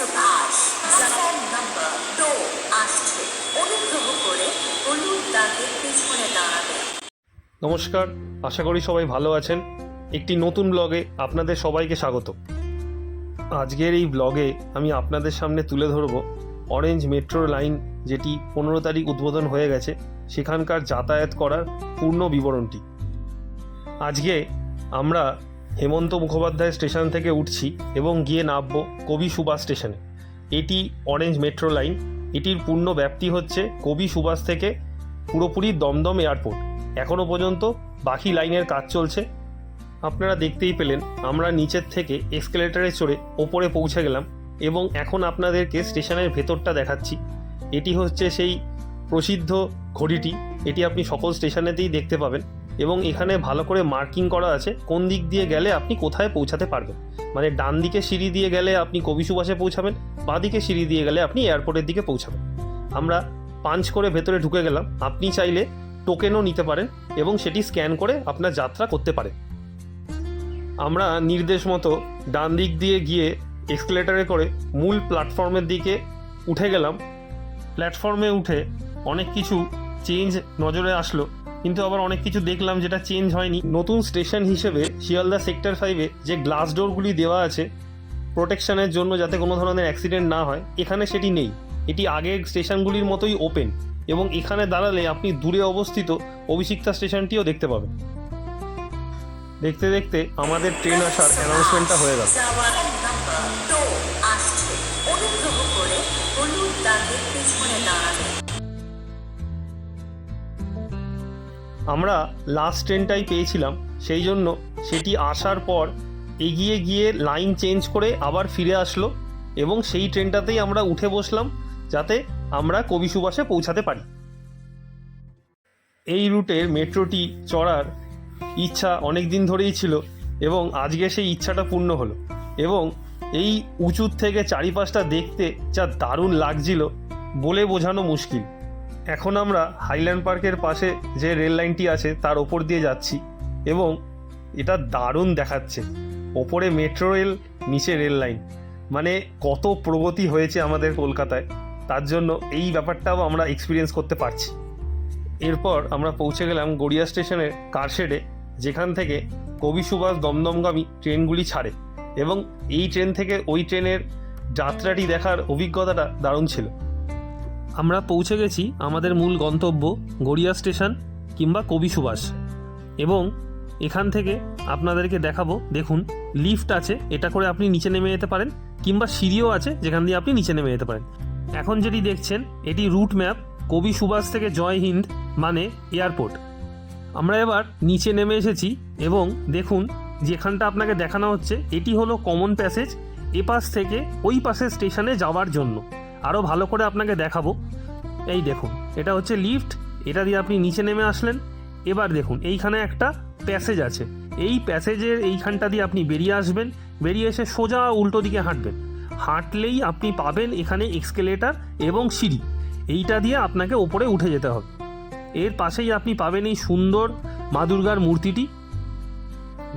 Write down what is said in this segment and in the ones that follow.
Subhash platform number 2 আসছে, অনুগ্রহ করে হলুদ দাগের পেছনে দাঁড়াবে। নমস্কার, আশা করি সবাই ভালো আছেন। একটি নতুন ব্লগে আপনাদের সবাইকে স্বাগত। আজকের এই ব্লগে আমি আপনাদের সামনে তুলে ধরব অরেঞ্জ মেট্রো লাইন, যেটি 15 তারিখ উদ্বোধন হয়ে গেছে, সেখানকার যাতায়াত করার পূর্ণ বিবরণটি। আজকে আমরা হেমন্ত মুখোপাধ্যায় স্টেশন থেকে উঠছি এবং গিয়ে নামব কবি সুভাষ স্টেশনে। এটি অরেঞ্জ মেট্রো লাইন। এটির পূর্ণ ব্যাপ্তি হচ্ছে কবি সুভাষ থেকে পুরোপুরি দমদম এয়ারপোর্ট। এখনও পর্যন্ত বাকি লাইনের কাজ চলছে। আপনারা দেখতেই পেলেন, আমরা নিচের থেকে এসকেলেটারে চড়ে ওপরে পৌঁছে গেলাম এবং এখন আপনাদেরকে স্টেশনের ভেতরটা দেখাচ্ছি। এটি হচ্ছে সেই প্রসিদ্ধ ঘড়িটি। এটি আপনি সকল স্টেশনেতেই দেখতে পাবেন এবং এখানে ভালো করে মার্কিং করা আছে কোন দিক দিয়ে গেলে আপনি কোথায় পৌঁছাতে পারবেন। মানে ডান দিকে সিঁড়ি দিয়ে গেলে আপনি কবি সুভাষে পৌঁছাবেন, বাঁ দিকে সিঁড়ি দিয়ে গেলে আপনি এয়ারপোর্টের দিকে পৌঁছাবেন। আমরা পাঞ্চ করে ভেতরে ঢুকে গেলাম। আপনি চাইলে টোকেনও নিতে পারেন এবং সেটি স্ক্যান করে আপনার যাত্রা করতে পারেন। আমরা নির্দেশ মতো ডান দিক দিয়ে গিয়ে এসকেলেটারে করে মূল প্ল্যাটফর্মের দিকে উঠে গেলাম। প্ল্যাটফর্মে উঠে অনেক কিছু চেঞ্জ নজরে আসলো, কিন্তু আবার অনেক কিছু দেখলাম যেটা চেঞ্জ হয়নি। নতুন স্টেশন হিসেবে শিয়ালদা সেক্টর 5-এ যে গ্লাস ডোরগুলি দেওয়া আছে প্রোটেকশনের জন্য, যাতে কোনো ধরনের অ্যাক্সিডেন্ট না হয়, এখানে সেটি নেই। এটি আগের স্টেশনগুলির মতোই ওপেন এবং এখানে দাঁড়ালে আপনি দূরে অবস্থিত অভিষিক্তা স্টেশনটিও দেখতে পাবেন। দেখতে দেখতে আমাদের ট্রেন আসার অ্যানাউন্সমেন্টটা হয়ে গেল। যাওয়ার নাম্বার 2 আসছে, অনুগ্রহ করে হলুদ দাগের পেছনে দাঁড়াবে। আমরা লাস্ট ট্রেনটাই পেয়েছিলাম, সেই জন্য সেটি আসার পর এগিয়ে গিয়ে লাইন চেঞ্জ করে আবার ফিরে আসলো এবং সেই ট্রেনটাতেই আমরা উঠে বসলাম, যাতে আমরা কবি সুভাষে পৌঁছাতে পারি। এই রুটের মেট্রোটি চড়ার ইচ্ছা অনেক দিন ধরেই ছিল এবং আজকে সেই ইচ্ছাটা পূর্ণ হলো। এবং এই উঁচুর থেকে চারিপাশটা দেখতে যা দারুণ লাগছিল বলে বোঝানো মুশকিল। এখন আমরা হাইল্যান্ড পার্কের পাশে যে রেল লাইনটি আছে তার ওপর দিয়ে যাচ্ছি এবং এটা দারুণ দেখাচ্ছে। ওপরে মেট্রো রেল, নিচে রেল লাইন, মানে কত প্রগতি হয়েছে আমাদের কলকাতায়, তার জন্য এই ব্যাপারটাও আমরা এক্সপিরিয়েন্স করতে পারছি। এরপর আমরা পৌঁছে গেলাম গড়িয়া স্টেশনের কারশেডে, যেখান থেকে কবি সুভাষ দমদমগামী ট্রেনগুলি ছাড়ে এবং এই ট্রেন থেকে ওই ট্রেনের যাত্রাটি দেখার অভিজ্ঞতাটা দারুণ ছিল। আমরা পৌঁছে গেছি আমাদের মূল গন্তব্য গড়িয়া স্টেশন কিংবা কবি সুভাষ, এবং এখান থেকে আপনাদেরকে দেখাবো। দেখুন, লিফট আছে, এটা করে আপনি নিচে নেমে যেতে পারেন, কিংবা সিঁড়িও আছে যেখান দিয়ে আপনি নিচে নেমে যেতে পারেন। এখন যেটি দেখছেন এটি রুট ম্যাপ কবি সুভাষ থেকে জয় হিন্দ মানে এয়ারপোর্ট। আমরা এবার নিচে নেমে এসেছি এবং দেখুন যেখানটা আপনাকে দেখানো হচ্ছে এটি হলো কমন প্যাসেজ, এপাশ থেকে ওই পাশের স্টেশনে যাওয়ার জন্য। আরও ভালো করে আপনাকে দেখাবো। এই দেখুন, এটা হচ্ছে লিফট, এটা দিয়ে আপনি নিচে নেমে আসলেন। এবার দেখুন এইখানে একটা প্যাসেজ আছে, এই প্যাসেজের এইখানটা দিয়ে আপনি বেরিয়ে আসবেন, বেরিয়ে এসে সোজা উল্টো দিকে হাঁটবেন। হাঁটলেই আপনি পাবেন এখানে এক্সকেলেটার এবং সিঁড়ি, এইটা দিয়ে আপনাকে ওপরে উঠে যেতে হবে। এর পাশেই আপনি পাবেন এই সুন্দর মা দুর্গার মূর্তিটি।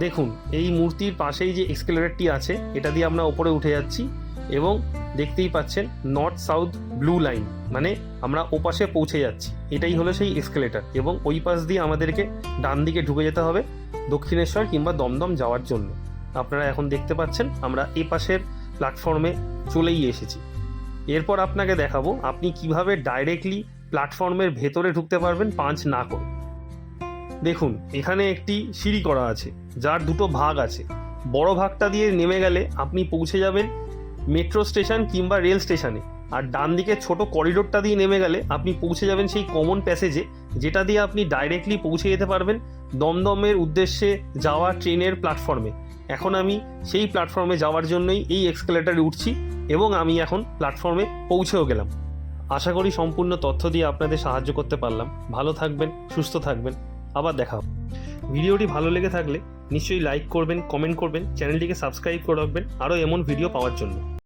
দেখুন এই মূর্তির পাশেই যে এক্সকেলেটারটি আছে, এটা দিয়ে আমরা ওপরে উঠে যাচ্ছি এবং দেখতেই পাচ্ছেন নর্থ সাউথ ব্লু লাইন, মানে আমরা ওপাশে পৌঁছে যাচ্ছি। এটাই হলো সেই এক্সকেলেটার এবং ওই পাশ দিয়ে আমাদেরকে ডান দিকে ঢুকে যেতে হবে দক্ষিণেশ্বর কিংবা দমদম যাওয়ার জন্য। আপনারা এখন দেখতে পাচ্ছেন আমরা এ পাশের প্ল্যাটফর্মে চলেই এসেছি। এরপর আপনাকে দেখাবো আপনি কিভাবে ডাইরেক্টলি প্ল্যাটফর্মের ভেতরে ঢুকতে পারবেন পাঞ্চ না করে। দেখুন এখানে একটি সিঁড়ি করা আছে, যার দুটো ভাগ আছে। বড় ভাগটা দিয়ে নেমে গেলে আপনি পৌঁছে যাবেন মেট্রো স্টেশন কিংবা রেল স্টেশনে, আর ডান দিকে ছোট করিডোরটা দিয়ে নেমে গেলে আপনি পৌঁছে যাবেন সেই কমন প্যাসেজে, যেটা দিয়ে আপনি ডাইরেক্টলি পৌঁছে যেতে পারবেন দমদমের উদ্দেশ্যে যাওয়া ট্রেনের প্ল্যাটফর্মে। এখন আমি সেই প্ল্যাটফর্মে যাওয়ার জন্যই এই এক্সকেলেটারে উঠছি এবং আমি এখন প্ল্যাটফর্মে পৌঁছেও গেলাম। আশা করি সম্পূর্ণ তথ্য দিয়ে আপনাদের সাহায্য করতে পারলাম। ভালো থাকবেন, সুস্থ থাকবেন, আবার দেখা হবে। ভিডিওটি ভালো লেগে থাকলে নিশ্চয়ই লাইক করবেন, কমেন্ট করবেন, চ্যানেলটিকে সাবস্ক্রাইব করে রাখবেন আরও এমন ভিডিও পাওয়ার জন্য।